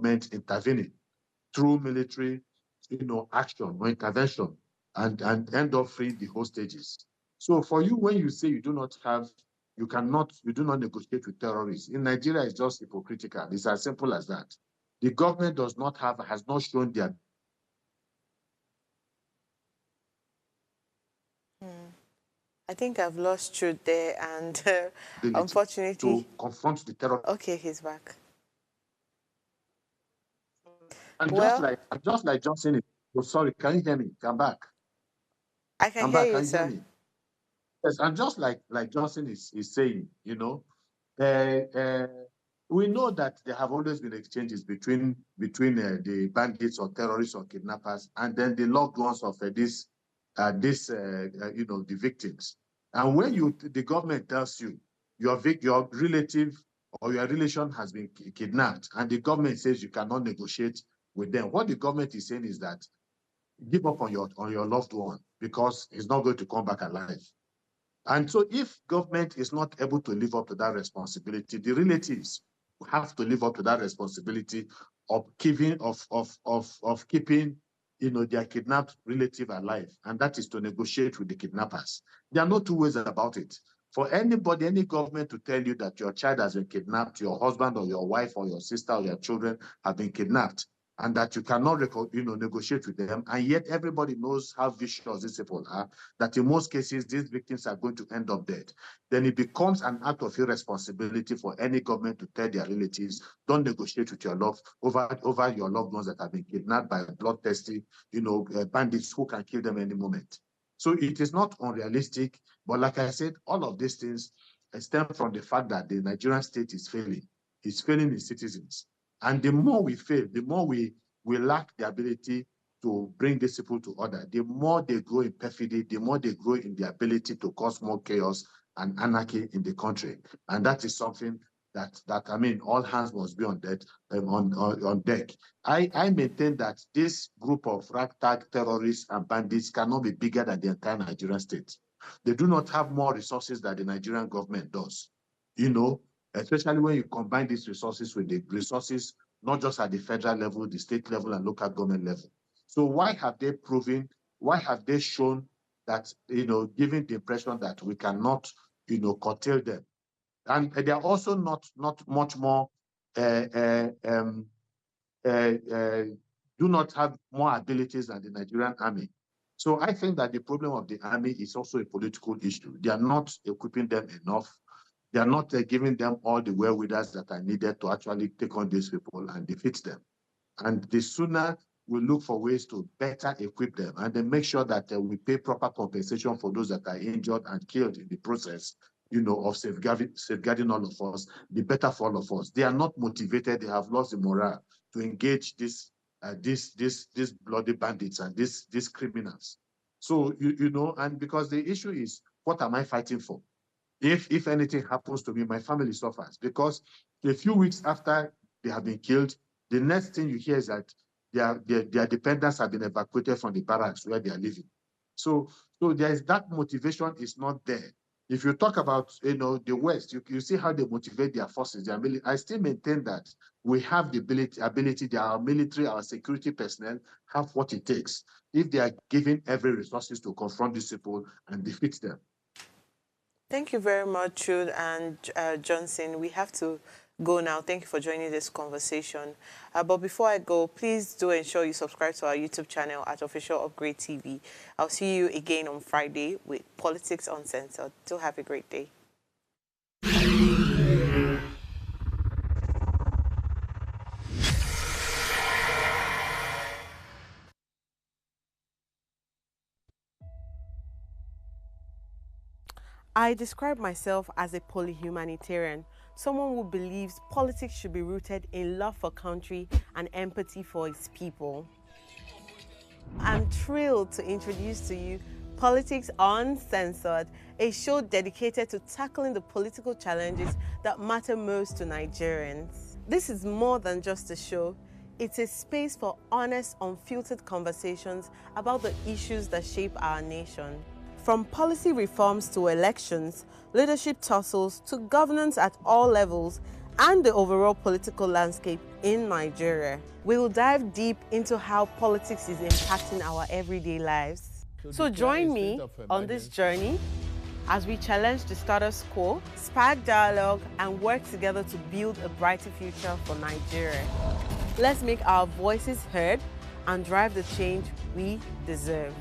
government intervening through military, action or intervention and end up freeing the hostages. So for you, when you say you do not negotiate with terrorists, in Nigeria, it's just hypocritical. It's as simple as that. The government has not shown their. I think I've lost Truth there, and unfortunately, to confront the terror. Okay, he's back. And just like Johnson, oh, sorry, can you hear me? Come back. I can hear you, sir. Hear me? Yes, and just like Johnson is saying, we know that there have always been exchanges between the bandits or terrorists or kidnappers and then the loved ones of the victims. And when the government tells you your relative or your relation has been kidnapped and the government says you cannot negotiate with them, what the government is saying is that give up on your loved one because he's not going to come back alive. And so if government is not able to live up to that responsibility, the relatives have to live up to that responsibility of keeping their kidnapped relative alive, and that is to negotiate with the kidnappers. There are no two ways about it. For anybody, any government to tell you that your child has been kidnapped, your husband or your wife or your sister or your children have been kidnapped, and that you cannot negotiate with them, and yet everybody knows how vicious these people are, that in most cases, these victims are going to end up dead, then it becomes an act of irresponsibility for any government to tell their relatives, don't negotiate with your over your loved ones that have been kidnapped by bloodthirsty, bandits who can kill them any moment. So it is not unrealistic, but like I said, all of these things stem from the fact that the Nigerian state is failing. It's failing its citizens. And the more we fail, the more we lack the ability to bring these people to order, the more they grow in perfidy, the more they grow in the ability to cause more chaos and anarchy in the country. And that is something that all hands must be on deck. I maintain that this group of ragtag terrorists and bandits cannot be bigger than the entire Nigerian state. They do not have more resources than the Nigerian government does. Especially when you combine these resources with the resources, not just at the federal level, the state level and local government level. So why have they shown that, giving the impression that we cannot, curtail them? And they are also not much more, do not have more abilities than the Nigerian army. So I think that the problem of the army is also a political issue. They are not equipping them enough. They are not giving them all the wherewithals that are needed to actually take on these people and defeat them. And the sooner we look for ways to better equip them and then make sure that we pay proper compensation for those that are injured and killed in the process, of safeguarding all of us, the better for all of us. They are not motivated. They have lost the morale to engage these bloody bandits and these criminals. So, and because the issue is, what am I fighting for? If anything happens to me, my family suffers, because a few weeks after they have been killed, the next thing you hear is that their dependents have been evacuated from the barracks where they are living. So there is that motivation is not there. If you talk about the West, you see how they motivate their forces. I still maintain that we have the ability. Our military, our security personnel have what it takes if they are given every resources to confront these people and defeat them. Thank you very much, Truth and Johnson. We have to go now. Thank you for joining this conversation. But before I go, please do ensure you subscribe to our YouTube channel at Official Upgrade TV. I'll see you again on Friday with Politics Uncensored. Do have a great day. I describe myself as a polyhumanitarian, someone who believes politics should be rooted in love for country and empathy for its people. I'm thrilled to introduce to you Politics Uncensored, a show dedicated to tackling the political challenges that matter most to Nigerians. This is more than just a show. It's a space for honest, unfiltered conversations about the issues that shape our nation. From policy reforms to elections, leadership tussles to governance at all levels, and the overall political landscape in Nigeria. We will dive deep into how politics is impacting our everyday lives. So join me on this journey as we challenge the status quo, spark dialogue, and work together to build a brighter future for Nigeria. Let's make our voices heard and drive the change we deserve.